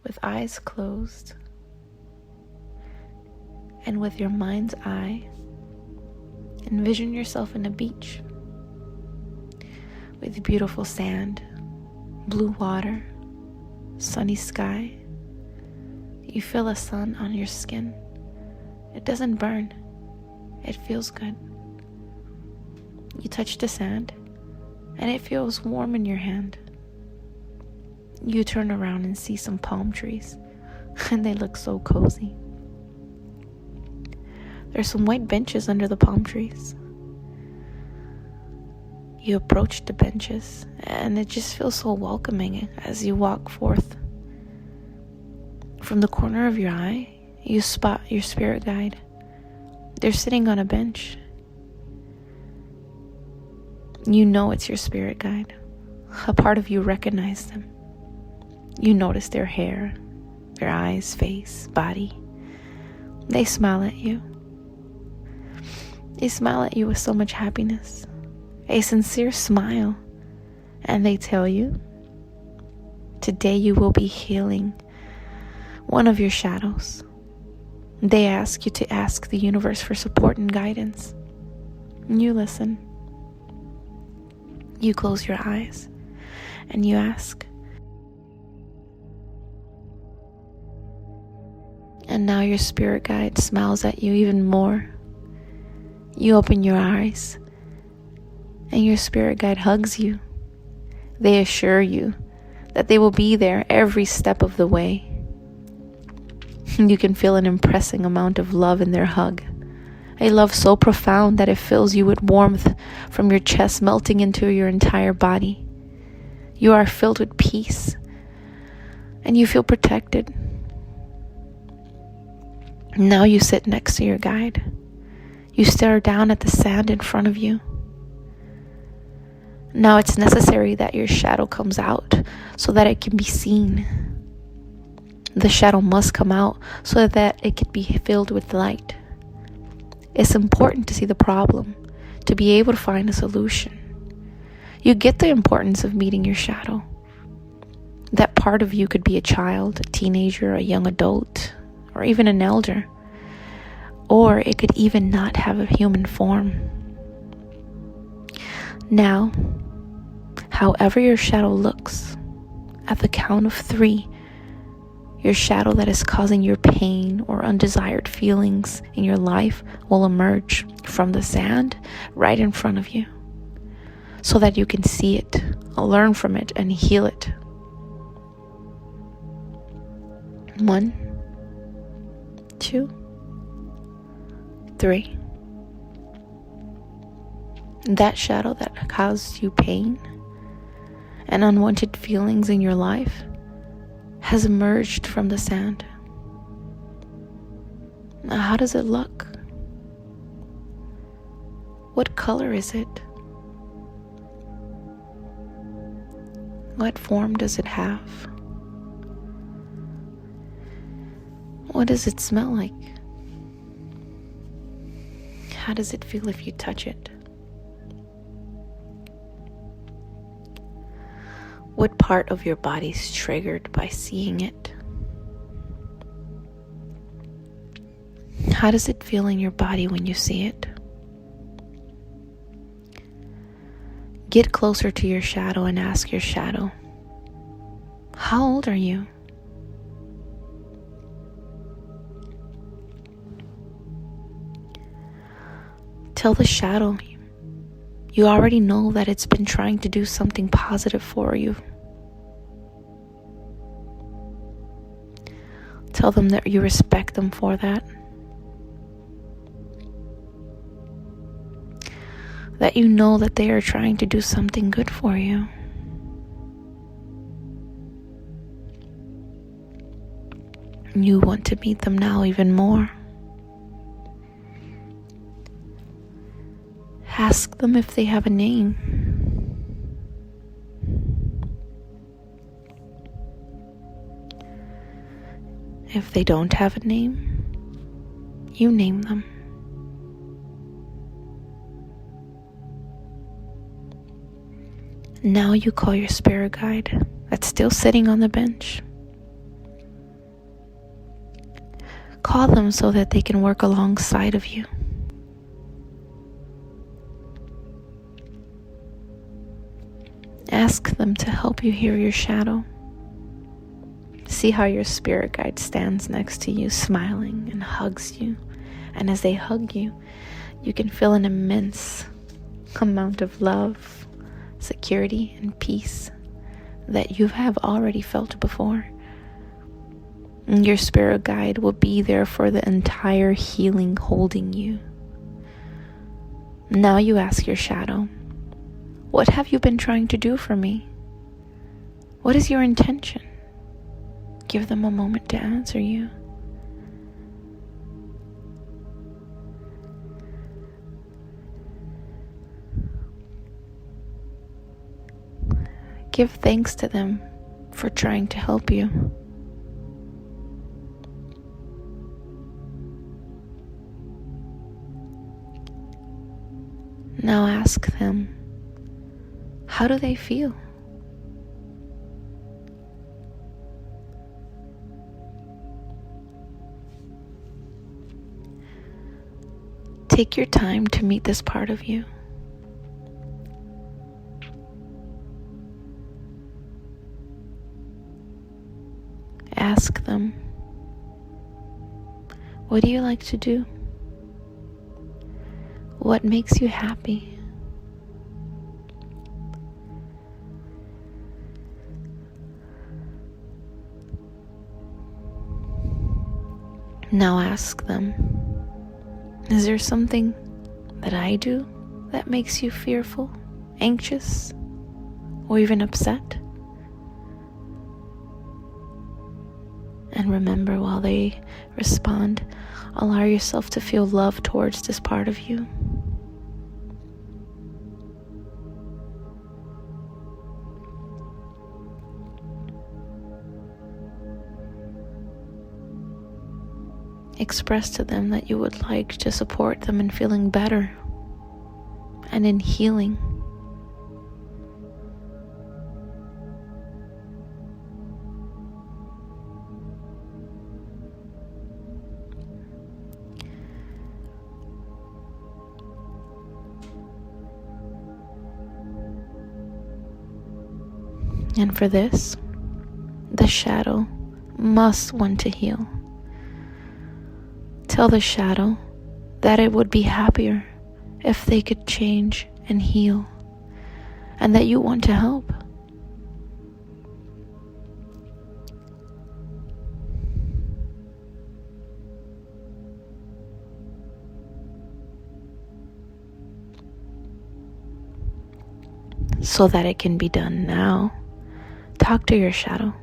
with eyes closed and with your mind's eye, envision yourself in a beach with beautiful sand, blue water, sunny sky. You feel the sun on your skin. It doesn't burn. It feels good. You touch the sand and it feels warm in your hand. You turn around and see some palm trees and they look so cozy. There's some white benches under the palm trees. You approach the benches and it just feels so welcoming as you walk forth. From the corner of your eye, you spot your spirit guide. They're sitting on a bench. You know it's your spirit guide. A part of you recognizes them. You notice their hair, their eyes, face, body. They smile at you. They smile at you with so much happiness, a sincere smile, and they tell you, today you will be healing one of your shadows. They ask you to ask the universe for support and guidance. You listen. You close your eyes and you ask. And now your spirit guide smiles at you even more. You open your eyes and your spirit guide hugs you. They assure you that they will be there every step of the way. You can feel an impressing amount of love in their hug. A love so profound that it fills you with warmth from your chest melting into your entire body. You are filled with peace and you feel protected. Now you sit next to your guide. You stare down at the sand in front of you. Now it's necessary that your shadow comes out so that it can be seen. The shadow must come out so that it can be filled with light. It's important to see the problem, to be able to find a solution. You get the importance of meeting your shadow. That part of you could be a child, a teenager, a young adult, or even an elder. Or it could even not have a human form. Now, however your shadow looks, at the count of 3, your shadow that is causing your pain or undesired feelings in your life will emerge from the sand right in front of you so that you can see it, learn from it, and heal it. 1, 2, 3. That shadow that caused you pain and unwanted feelings in your life has emerged from the sand. Now, how does it look? What color is it? What form does it have? What does it smell like? How does it feel if you touch it? What part of your body is triggered by seeing it? How does it feel in your body when you see it? Get closer to your shadow and ask your shadow, how old are you? Tell the shadow you already know that it's been trying to do something positive for you. Tell them that you respect them for that. That you know that they are trying to do something good for you. You want to meet them now even more. Ask them if they have a name. If they don't have a name, you name them. Now you call your spirit guide that's still sitting on the bench. Call them so that they can work alongside of you. Ask them to help you hear your shadow. See how your spirit guide stands next to you, smiling, and hugs you. And as they hug you, you can feel an immense amount of love, security, and peace that you have already felt before. And your spirit guide will be there for the entire healing, holding you. Now you ask your shadow, what have you been trying to do for me? What is your intention? Give them a moment to answer you. Give thanks to them for trying to help you. Now ask them, how do they feel? Take your time to meet this part of you. Ask them, what do you like to do? What makes you happy? Now ask them, is there something that I do that makes you fearful, anxious, or even upset? And remember, while they respond, allow yourself to feel love towards this part of you. Express to them that you would like to support them in feeling better and in healing. And for this, the shadow must want to heal. Tell the shadow that it would be happier if they could change and heal, and that you want to help. So that it can be done now, talk to your shadow.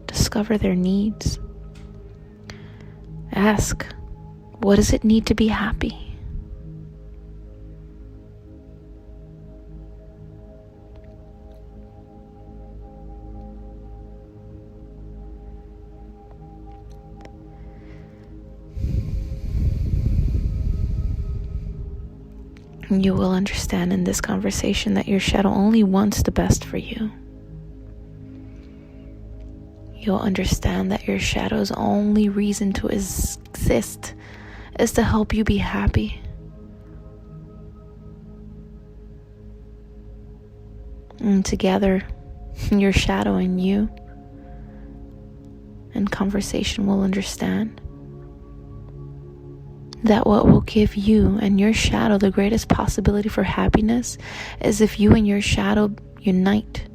Discover their needs. Ask, what does it need to be happy? You will understand in this conversation that your shadow only wants the best for you. You'll understand that your shadow's only reason to exist is to help you be happy. And together, your shadow and you, in conversation, will understand that what will give you and your shadow the greatest possibility for happiness is if you and your shadow unite.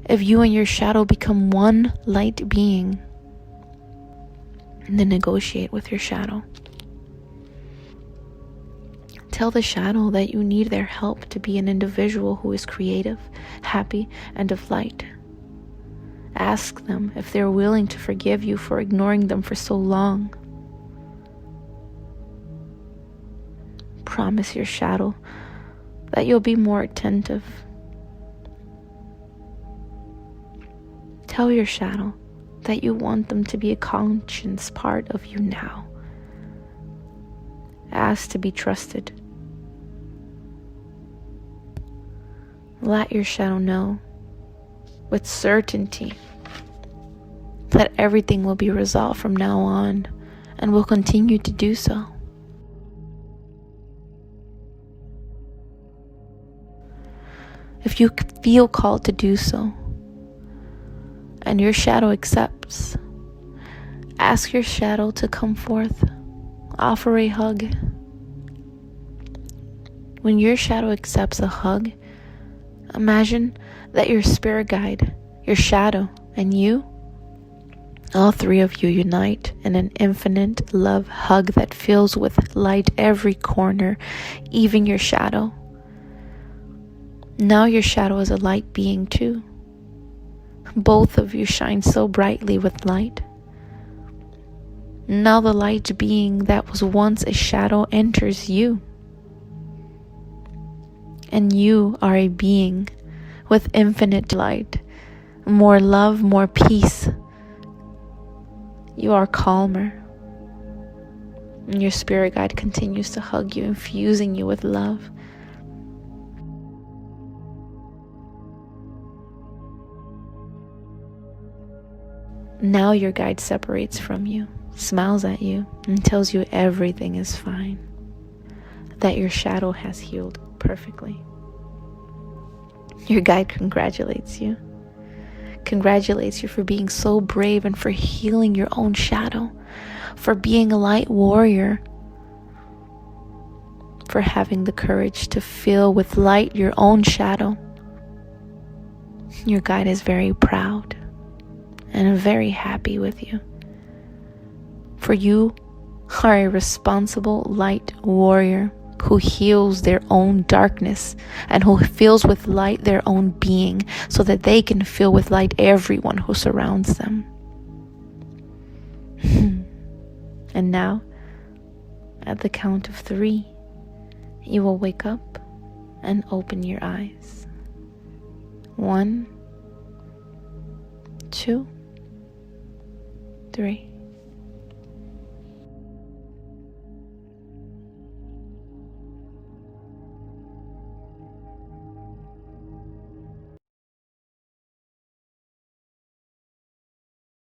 If you and your shadow become one light being, then negotiate with your shadow. Tell the shadow that you need their help to be an individual who is creative, happy, and of light. Ask them if they're willing to forgive you for ignoring them for so long. Promise your shadow that you'll be more attentive. Tell your shadow that you want them to be a conscious part of you now. Ask to be trusted. Let your shadow know with certainty that everything will be resolved from now on and will continue to do so. If you feel called to do so, and your shadow accepts, ask your shadow to come forth. Offer a hug. When your shadow accepts a hug, imagine that your spirit guide, your shadow, and you, all three of you unite in an infinite love hug that fills with light every corner, even your shadow. Now your shadow is a light being too. Both of you shine so brightly with light. Now the light being that was once a shadow enters you. And you are a being with infinite light, more love, more peace. You are calmer. And your spirit guide continues to hug you, infusing you with love. Now your guide separates from you, smiles at you, and tells you everything is fine, that your shadow has healed perfectly. Your guide congratulates you for being so brave and for healing your own shadow, for being a light warrior, for having the courage to fill with light your own shadow. Your guide is very proud and very happy with you, for you are a responsible light warrior who heals their own darkness and who fills with light their own being so that they can fill with light everyone who surrounds them. And now, at the count of 3, you will wake up and open your eyes. 1, 2, 3.